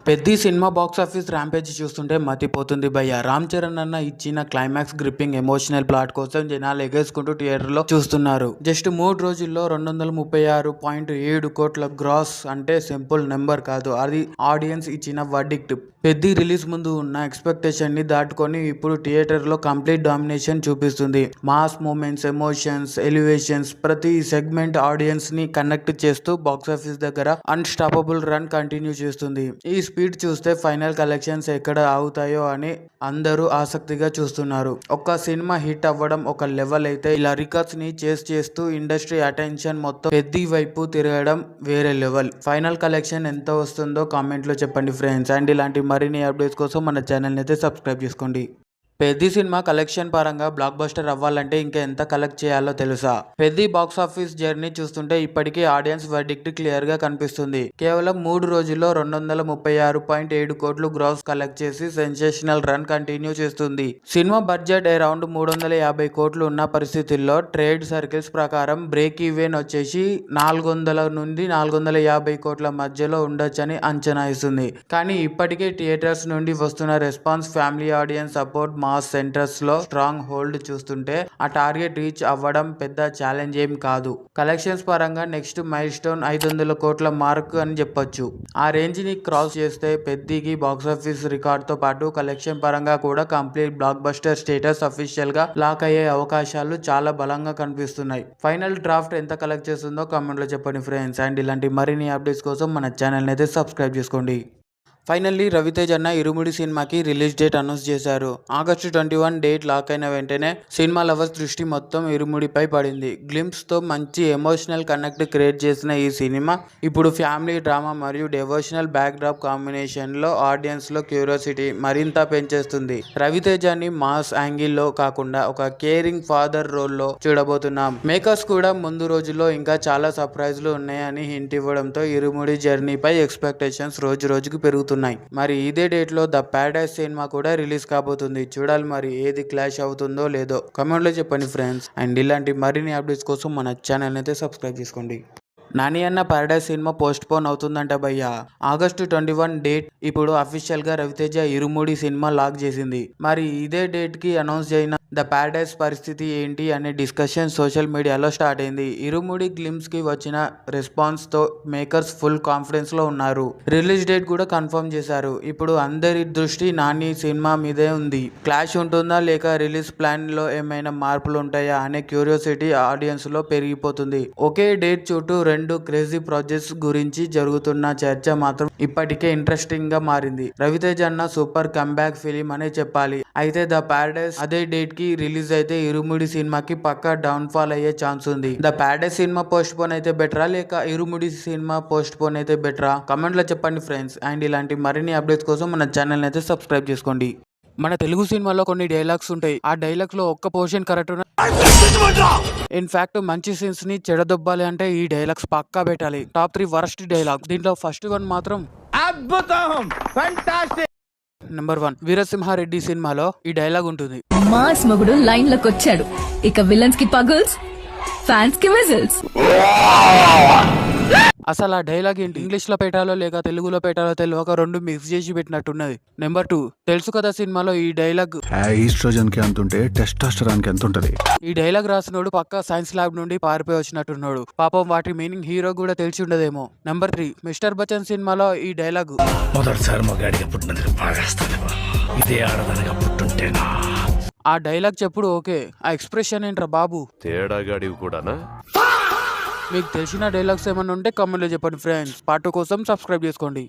పెద్ద cinema box office rampage చూస్తుంటే మతిపోతుంది భయ్య. రామ్ చరణ్ అన్న ఇచ్చిన క్లైమాక్స్ గ్రిప్పింగ్ ఎమోషనల్ ప్లాట్ కోసం జనాలు ఎగేసుకుంటూ థియేటర్ లో చూస్తున్నారు. జస్ట్ 3 రోజుల్లో 236.7 కోట్ల గ్రాస్ అంటే సింపుల్ నెంబర్ కాదు, అది ఆడియన్స్ ఇచ్చిన వర్డిక్ట్. పెద్ద రిలీజ్ ముందు ఉన్న ఎక్స్పెక్టేషన్ ని దాటుకొని ఇప్పుడు థియేటర్ లో కంప్లీట్ డామినేషన్ చూపిస్తుంది. మాస్ మూమెంట్స్, ఎమోషన్స్, ఎలివేషన్స్, ప్రతి సెగ్మెంట్ ఆడియన్స్ ని కనెక్ట్ చేస్తూ బాక్స్ ఆఫీస్ దగ్గర అన్స్టాపబుల్ రన్ కంటిన్యూ చేస్తుంది. ఈ స్పీడ్ చూస్తే ఫైనల్ కలెక్షన్స్ ఎక్కడ ఆగుతాయో అని అందరూ ఆసక్తిగా చూస్తున్నారు. ఒక్క సినిమా హిట్ అవ్వడం ఒక లెవెల్ అయితే, ఇలా రికార్డ్స్ ని చేస్ చేస్తూ ఇండస్ట్రీ అటెన్షన్ మొత్తం పెద్ద వైపు తిరగడం వేరే లెవెల్. ఫైనల్ కలెక్షన్ ఎంత వస్తుందో కామెంట్ లో చెప్పండి ఫ్రెండ్స్. అండ్ ఇలాంటి మరిన్ని అప్డేట్స్ కోసం మన ఛానల్ అయితే సబ్స్క్రైబ్ చేసుకోండి. పెద్ద సినిమా కలెక్షన్ పరంగా బ్లాక్ బస్టర్ అవ్వాలంటే ఇంకా ఎంత కలెక్ట్ చేయాలో తెలుసా? పెద్ద బాక్స్ ఆఫీస్ జర్నీ చూస్తుంటే ఇప్పటికీ ఆడియన్స్ వర్డిక్ట్ క్లియర్ గా కనిపిస్తుంది. కేవలం 3 రోజుల్లో 236.7 కోట్లు గ్రాస్ కలెక్ట్ చేసి సెన్సేషనల్ రన్ కంటిన్యూ చేస్తుంది. సినిమా బడ్జెట్ అరౌండ్ 350 కోట్లు ఉన్న పరిస్థితుల్లో ట్రేడ్ సర్కిల్స్ ప్రకారం బ్రేక్ ఈవెన్ వచ్చేసి 400 నుండి 450 కోట్ల మధ్యలో ఉండొచ్చని అంచనా ఇస్తుంది. కానీ ఇప్పటికే థియేటర్స్ నుండి వస్తున్న response, family audience support, mass centres లో స్ట్రాంగ్ హోల్డ్ చూస్తుంటే ఆ టార్గెట్ రీచ్ అవ్వడం పెద్ద ఛాలెంజ్ ఏం కాదు. కలెక్షన్స్ పరంగా నెక్స్ట్ మైల్ స్టోన్ 500 కోట్ల మార్క్ అని చెప్పొచ్చు. ఆ రేంజ్ ని క్రాస్ చేస్తే పెద్దకి బాక్సాఫీస్ రికార్డ్ తో పాటు కలెక్షన్ పరంగా కూడా complete block buster status official గా లాక్ అయ్యే అవకాశాలు చాలా బలంగా కనిపిస్తున్నాయి. ఫైనల్ డ్రాఫ్ట్ ఎంత కలెక్ట్ చేస్తుందో కామెంట్ లో చెప్పండి ఫ్రెండ్స్. అండ్ ఇలాంటి మరిన్ని అప్డేట్స్ కోసం మన ఛానల్ అయితే సబ్స్క్రైబ్ చేసుకోండి. ఫైనల్లీ రవితేజ్ అన్న ఇరుముడి సినిమాకి రిలీజ్ డేట్ అనౌన్స్ చేశారు. ఆగస్టు 21 డేట్ లాక్ అయిన వెంటనే సినిమా లవర్స్ దృష్టి మొత్తం ఇరుముడిపై పడింది. గ్లింప్స్ తో మంచి ఎమోషనల్ కనెక్ట్ క్రియేట్ చేసిన ఈ సినిమా ఇప్పుడు ఫ్యామిలీ డ్రామా మరియు డెవోషనల్ బ్యాక్ డ్రాప్ కాంబినేషన్ లో ఆడియన్స్ లో క్యూరియాసిటీ మరింత పెంచేస్తుంది. రవితేజని మాస్ యాంగిల్లో కాకుండా ఒక కేరింగ్ ఫాదర్ రోల్ లో చూడబోతున్నాం. మేకర్స్ కూడా ముందు రోజుల్లో ఇంకా చాలా సర్ప్రైజ్లు ఉన్నాయని హింట్ ఇవ్వడంతో ఇరుముడి జర్నీపై ఎక్స్పెక్టేషన్స్ రోజు రోజుకు పెరుగుతున్నాయి. మరి ఇదే డేట్ లో ద ప్యారడైజ్ సినిమా కూడా రిలీజ్ కాబోతుంది. చూడాలి మరి ఏది క్లాష్ అవుతుందో లేదో కామెంట్ లో చెప్పండి ఫ్రెండ్స్. అండ్ ఇలాంటి మరిన్ని అప్డేట్స్ కోసం మన ఛానల్ అయితే సబ్స్క్రైబ్ చేసుకోండి. నాని అన్న ప్యారడైజ్ సినిమా పోస్ట్ పోన్ అవుతుందంట భయ్య. ఆగస్టు 21 డేట్ ఇప్పుడు అఫీషియల్ గా రవితేజ ఇరుముడి సినిమా లాక్ చేసింది. మరి ఇదే డేట్ కి అనౌన్స్ అయిన ద ప్యారడైజ్ పరిస్థితి ఏంటి అనే డిస్కషన్ సోషల్ మీడియాలో స్టార్ట్ అయింది. ఇరుముడి గ్లిమ్స్ కి వచ్చిన రెస్పాన్స్ తో మేకర్స్ ఫుల్ కాన్ఫిడెన్స్ లో ఉన్నారు. రిలీజ్ డేట్ కూడా కన్ఫర్మ్ చేశారు. ఇప్పుడు అందరి దృష్టి నాని సినిమా మీదే ఉంది. క్లాష్ ఉంటుందా లేక రిలీజ్ ప్లాన్ లో ఏమైనా మార్పులు ఉంటాయా అనే క్యూరియాసిటీ ఆడియన్స్ లో పెరిగిపోతుంది. ఒకే డేట్ చుట్టూ 2 క్రేజీ ప్రాజెక్ట్స్ గురించి జరుగుతున్న చర్చ మాత్రం ఇప్పటికే ఇంట్రెస్టింగ్ గా మారింది. రవితేజ్ అన్న సూపర్ కంబ్యాక్ ఫిలిం అనే చెప్పాలి. అయితే ద ప్యారడైజ్ అదే డేట్ కి రిలీజ్ అయితే ఇరుముడి సినిమాకి పక్కా డౌన్ ఫాల్ అయ్యే ఛాన్స్ ఉంది. The Paradise cinema post phone అయితే బెటరా లేక ఇరుముడి సినిమా పోస్ట్ పోన్ అయితే బెటరా కామెంట్ లో చెప్పండి ఫ్రెండ్స్. అండ్ ఇలాంటి మరిన్ని అప్డేట్స్ కోసం మన ఛానల్ అయితే సబ్స్క్రైబ్ చేసుకోండి. మన తెలుగు సినిమాలో కొన్ని డైలాగ్స్ ఉంటాయి. ఆ డైలాగ్స్ లో ఒక్క పోర్షన్ కరెక్ట్ ఇన్ఫాక్ట్ మంచి సీన్స్ ని చెడదొబ్బాలి అంటే ఈ డైలాగ్స్ పక్కా పెట్టాలి. Top 3 worst dialogues. దీంట్లో ఫస్ట్ వన్ మాత్రం అద్భుతం, ఫ్యాంటాస్టిక్. నెంబర్ 1, వీరసింహారెడ్డి సినిమాలో ఈ డైలాగ్ ఉంటుంది. మాస్ మొగుడు లైన్ లోకి వచ్చాడు, ఇక విలన్స్ కి పగుల్స్, ఫ్యాన్స్ కి విజిల్స్. అసలు ఆ డైలాగ్ ఏంటి, ఇంగ్లీష్ లో పెట్టాలో లేక తెలుగులో పెట్టాలో తెలియక 2 మిక్స్ చేసి పెట్టినట్టున్నది. నెంబర్ 2, తెలుసు కదా సినిమాలో ఈ డైలాగ్ ఈస్ట్రోజన్ కి ఎంత ఉంటే టెస్టోస్టెరాన్ కి ఎంత ఉంటది. ఈ డైలాగ్ రాసినోడు పక్కా సైన్స్ ల్యాబ్ నుండి పారిపోయి వచ్చినట్టున్నాడు. పాపం వాటి మీనింగ్ హీరో కూడా తెలిసి ఉండదేమో. నెంబర్ 3, మిస్టర్ బచ్చన్ సినిమాలో ఈ డైలాగ్ మొదటిసారి మగాడిగా పుట్టినందుకు బాగేస్తాను, ఇదే ఆడదానిగా పుట్టుంటేనా. ఆ డైలాగ్ చెప్పుడు ఓకే, ఆ ఎక్స్ప్రెషన్ ఏంట్రా బాబు. తేడాగాడివి కూడానా? మీకు తెలిసిన డైలాగ్స్ ఏమన్నా ఉంటే కామెంట్లో చెప్పండి ఫ్రెండ్స్. పార్ట్ 2 కోసం సబ్స్క్రైబ్ చేసుకోండి.